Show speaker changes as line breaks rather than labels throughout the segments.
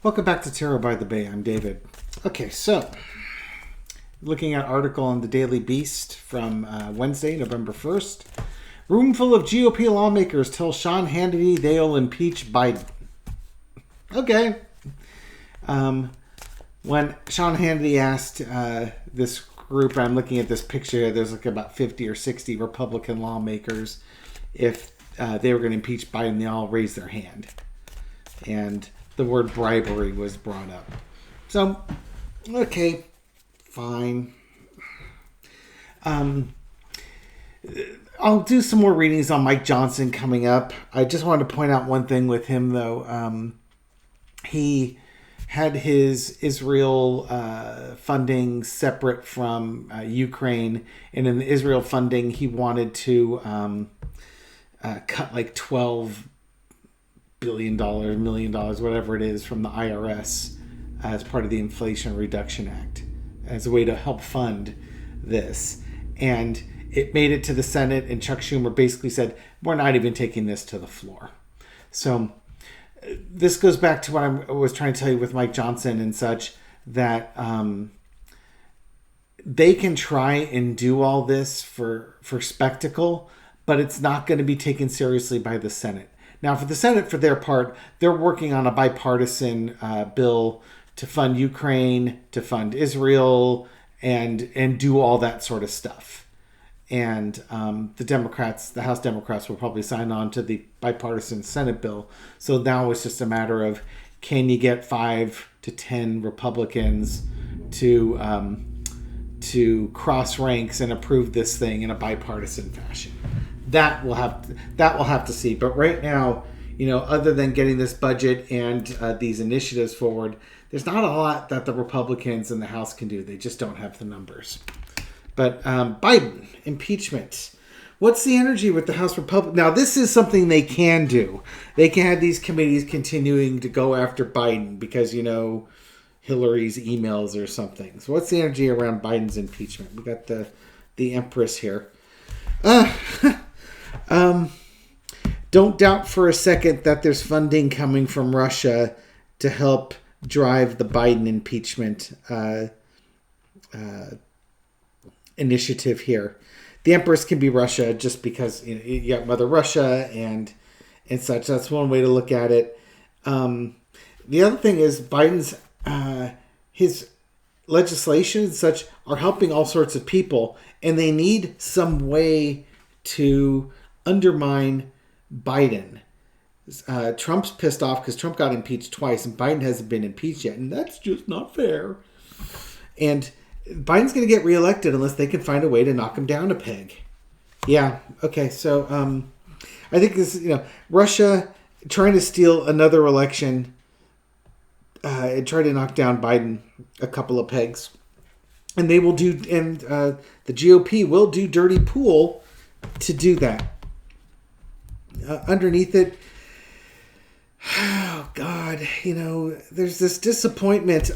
Welcome back to Tarot by the Bay. I'm David. Okay, so looking at an article on the Daily Beast from Wednesday, November 1st. Room full of GOP lawmakers tell Sean Hannity they'll impeach Biden. Okay. When Sean Hannity asked this group, I'm looking at this picture here, there's like about 50 or 60 Republican lawmakers. If they were going to impeach Biden, they all raised their hand. And the word bribery was brought up. So, okay, fine. I'll do some more readings on Mike Johnson coming up. I just wanted to point out one thing with him, though. He had his Israel funding separate from Ukraine. And in the Israel funding, he wanted to cut like $12 billion, $1 million, whatever it is, from the IRS as part of the Inflation Reduction Act as a way to help fund this. And it made it to the Senate, and Chuck Schumer basically said, we're not even taking this to the floor. So this goes back to what I was trying to tell you with Mike Johnson and such, that they can try and do all this for spectacle, but it's not going to be taken seriously by the Senate. Now, for the Senate, for their part, they're working on a bipartisan bill to fund Ukraine, to fund Israel, and do all that sort of stuff. And the Democrats, the House Democrats, will probably sign on to the bipartisan Senate bill. So now it's just a matter of, can you get 5 to 10 Republicans to cross ranks and approve this thing in a bipartisan fashion? That we'll have to see. But right now, other than getting this budget and these initiatives forward, there's not a lot that the Republicans in the House can do. They just don't have the numbers. But Biden, impeachment. What's the energy with the House Republicans? Now, this is something they can do. They can have these committees continuing to go after Biden because, Hillary's emails or something. So what's the energy around Biden's impeachment? We got the Empress here. Don't doubt for a second that there's funding coming from Russia to help drive the Biden impeachment initiative here. The Empress can be Russia just because you got Mother Russia and such. That's one way to look at it. The other thing is Biden's his legislation and such are helping all sorts of people, and they need some way to undermine Biden. Trump's pissed off because Trump got impeached twice and Biden hasn't been impeached yet, and that's just not fair. And Biden's going to get reelected unless they can find a way to knock him down a peg. Yeah, okay, so I think this, Russia trying to steal another election and try to knock down Biden a couple of pegs. And they will do, and the GOP will do dirty pool to do that. Underneath it, oh God, there's this disappointment.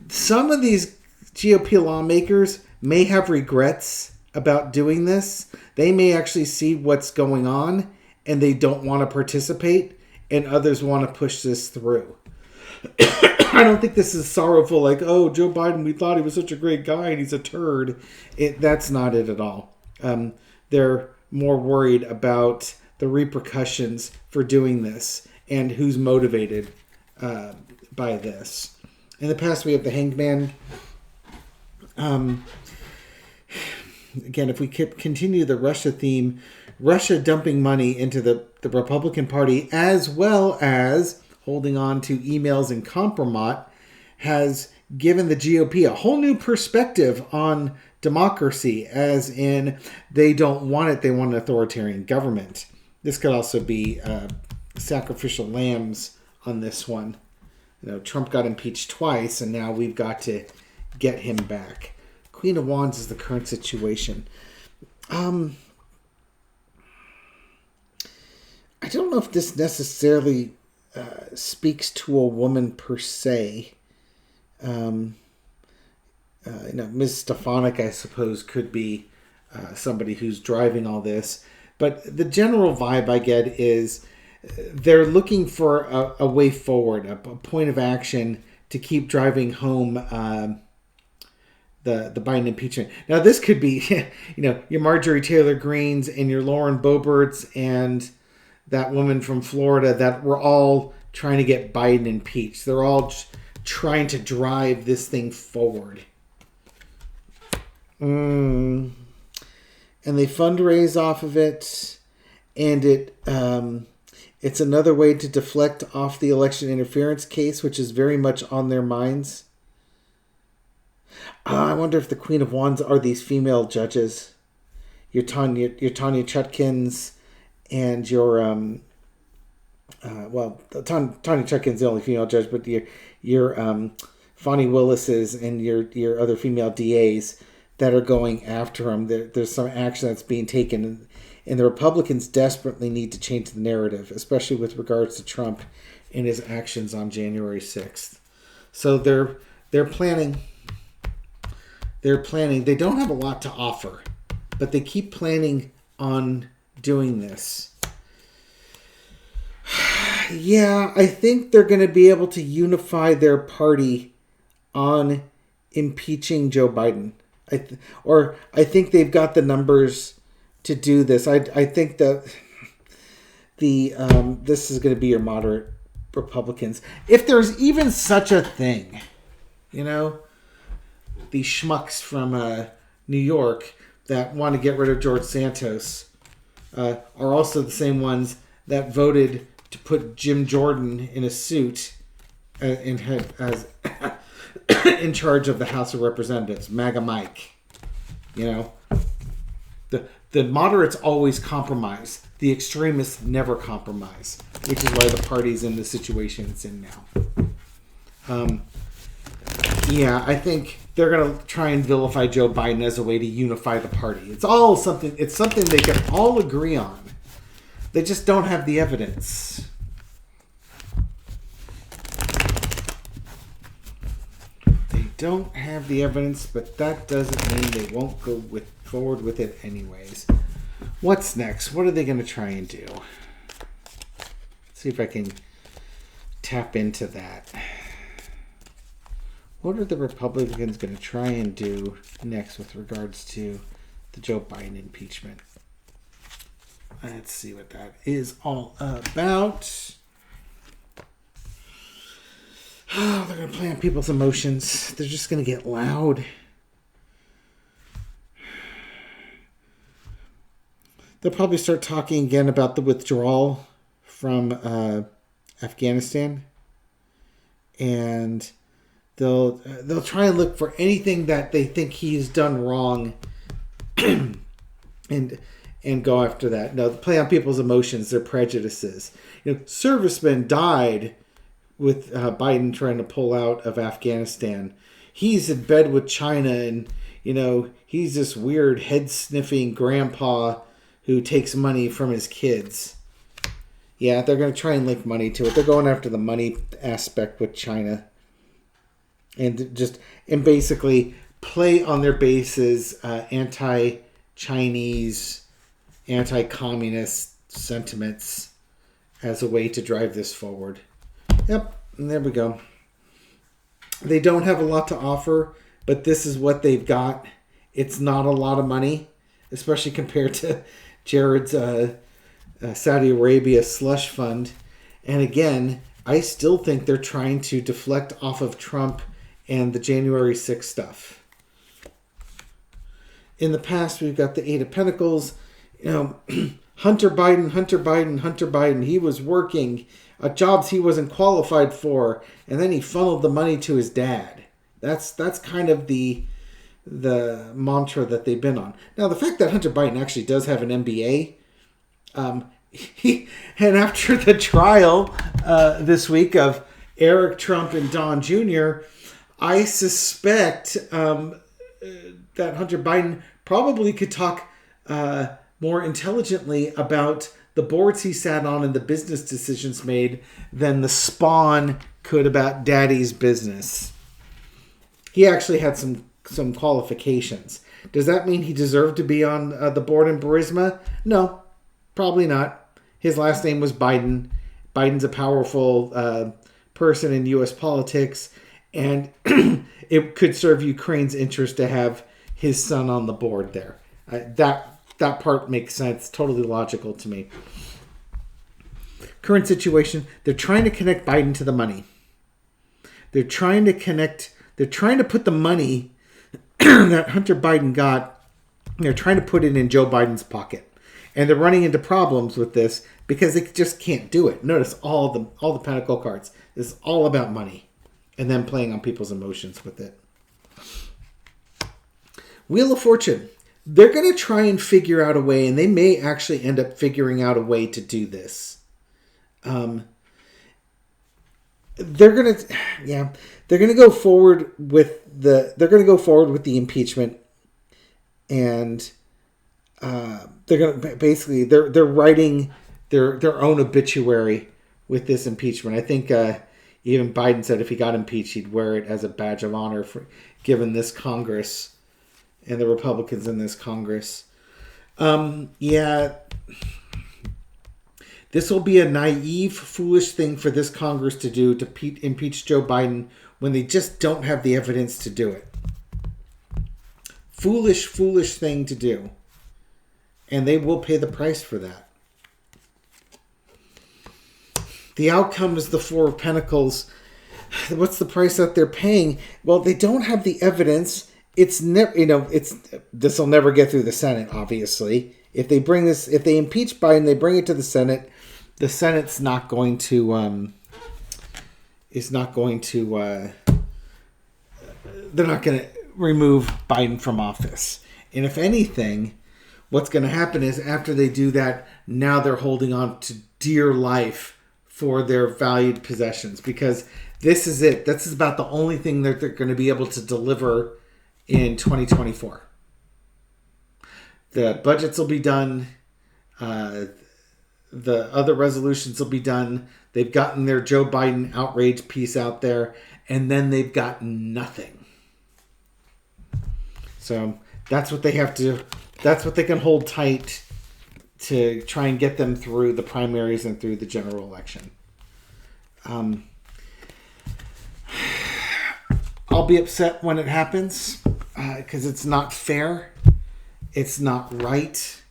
Some of these GOP lawmakers may have regrets about doing this. They may actually see what's going on and they don't want to participate, and others want to push this through. I don't think this is sorrowful, like, oh, Joe Biden, we thought he was such a great guy and he's a turd. That's not it at all. They're more worried about the repercussions for doing this and who's motivated by this. In the past, we have the Hanged Man. Again, if we continue the Russia theme, Russia dumping money into the Republican Party as well as holding on to emails and compromat has given the GOP a whole new perspective on democracy, as in they don't want it, they want an authoritarian government. This could also be sacrificial lambs on this one. Trump got impeached twice, and now we've got to get him back. Queen of Wands is the current situation. I don't know if this necessarily speaks to a woman per se. Ms. Stefanik, I suppose, could be somebody who's driving all this. But the general vibe I get is they're looking for a way forward, a point of action to keep driving home the Biden impeachment. Now, this could be, your Marjorie Taylor Greenes and your Lauren Boeberts and that woman from Florida that were all trying to get Biden impeached. They're all trying to drive this thing forward. And they fundraise off of it, and it's another way to deflect off the election interference case, which is very much on their minds. I wonder if the Queen of Wands are these female judges. Your Tanya Chutkins and your Tanya Chutkin's the only female judge, but your Fonnie Willis's and your other female DAs that are going after him. There's some action that's being taken, and the Republicans desperately need to change the narrative, especially with regards to Trump and his actions on January 6th. So they're planning. They're planning. They don't have a lot to offer, but they keep planning on doing this. Yeah, I think they're going to be able to unify their party on impeaching Joe Biden. I think they've got the numbers to do this. I think that this is going to be your moderate Republicans, if there's even such a thing. These schmucks from New York that want to get rid of George Santos are also the same ones that voted to put Jim Jordan in a suit and as in charge of the House of Representatives, MAGA Mike. The moderates always compromise. The extremists never compromise, which is why the party's in the situation it's in now. I think they're going to try and vilify Joe Biden as a way to unify the party. It's something they can all agree on. They just don't have the evidence. They don't have the evidence, but that doesn't mean they won't go forward with it anyways. What's next? What are they going to try and do? Let's see if I can tap into that. What are the Republicans going to try and do next with regards to the Joe Biden impeachment? Let's see what that is all about. Oh, they're going to play on people's emotions. They're just going to get loud. They'll probably start talking again about the withdrawal from Afghanistan. And they'll try and look for anything that they think he's done wrong and go after that. No, play on people's emotions, their prejudices. Servicemen died with Biden trying to pull out of Afghanistan. He's in bed with China, and he's this weird head-sniffing grandpa who takes money from his kids. Yeah, they're going to try and link money to it. They're going after the money aspect with China. And basically play on their bases anti-Chinese, anti-communist sentiments as a way to drive this forward. Yep, and there we go. They don't have a lot to offer, but this is what they've got. It's not a lot of money, especially compared to Jared's Saudi Arabia slush fund. And again, I still think they're trying to deflect off of Trump and the January 6th stuff. In the past, we've got the Eight of Pentacles. Hunter Biden. He was working jobs he wasn't qualified for, and then he funneled the money to his dad. That's kind of the mantra that they've been on. Now, the fact that Hunter Biden actually does have an MBA, and after the trial this week of Eric Trump and Don Jr., I suspect that Hunter Biden probably could talk more intelligently about the boards he sat on and the business decisions made than the spawn could about daddy's business. He actually had some qualifications. Does that mean he deserved to be on the board in Burisma? No, probably not. His last name was Biden. Biden's a powerful person in U.S. politics, and it could serve Ukraine's interest to have his son on the board there. That part makes sense. Totally logical to me. Current situation, they're trying to connect Biden to the money. They're trying to put the money that Hunter Biden got, they're trying to put it in Joe Biden's pocket. And they're running into problems with this because they just can't do it. Notice all the Pentacle cards. This is all about money and then playing on people's emotions with it. Wheel of Fortune. They're going to try and figure out a way, and they may actually end up figuring out a way to do this. They're going to go forward with the impeachment, and they're going to basically they're writing their own obituary with this impeachment. I think even Biden said if he got impeached, he'd wear it as a badge of honor for given this Congress and the Republicans in this Congress. This will be a naive, foolish thing for this Congress to do to impeach Joe Biden when they just don't have the evidence to do it. Foolish, foolish thing to do. And they will pay the price for that. The outcome is the Four of Pentacles. What's the price that they're paying? Well, they don't have the evidence. This will never get through the Senate, obviously. If they impeach Biden, they bring it to the Senate. The Senate's not going to. They're not going to remove Biden from office. And if anything, what's going to happen is after they do that, now they're holding on to dear life for their valued possessions, because this is it. This is about the only thing that they're going to be able to deliver in 2024. The budgets will be done. The other resolutions will be done. They've gotten their Joe Biden outrage piece out there, and then they've got nothing. So that's what they have to. That's what they can hold tight to try and get them through the primaries and through the general election. I'll be upset when it happens because it's not fair. It's not right.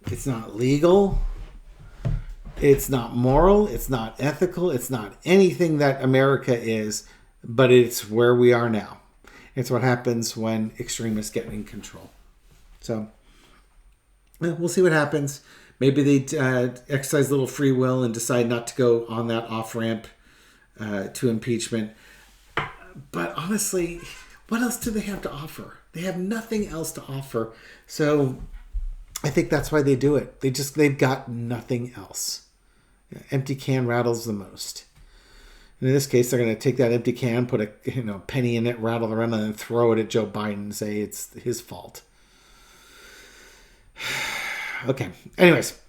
It's not legal. It's not moral. It's not ethical. It's not anything that America is, but it's where we are now. It's what happens when extremists get in control. So we'll see what happens. Maybe they exercise a little free will and decide not to go on that off-ramp to impeachment. But honestly, what else do they have to offer? They have nothing else to offer. So I think that's why they do it. They've got nothing else. Empty can rattles the most. And in this case, they're going to take that empty can, put a penny in it, rattle around, and then throw it at Joe Biden and say it's his fault. Okay. Anyways,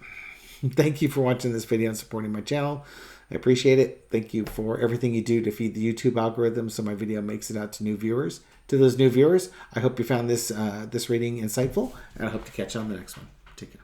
thank you for watching this video and supporting my channel. I appreciate it. Thank you for everything you do to feed the YouTube algorithm so my video makes it out to new viewers. To those new viewers, I hope you found this reading insightful, and I hope to catch you on the next one. Take care.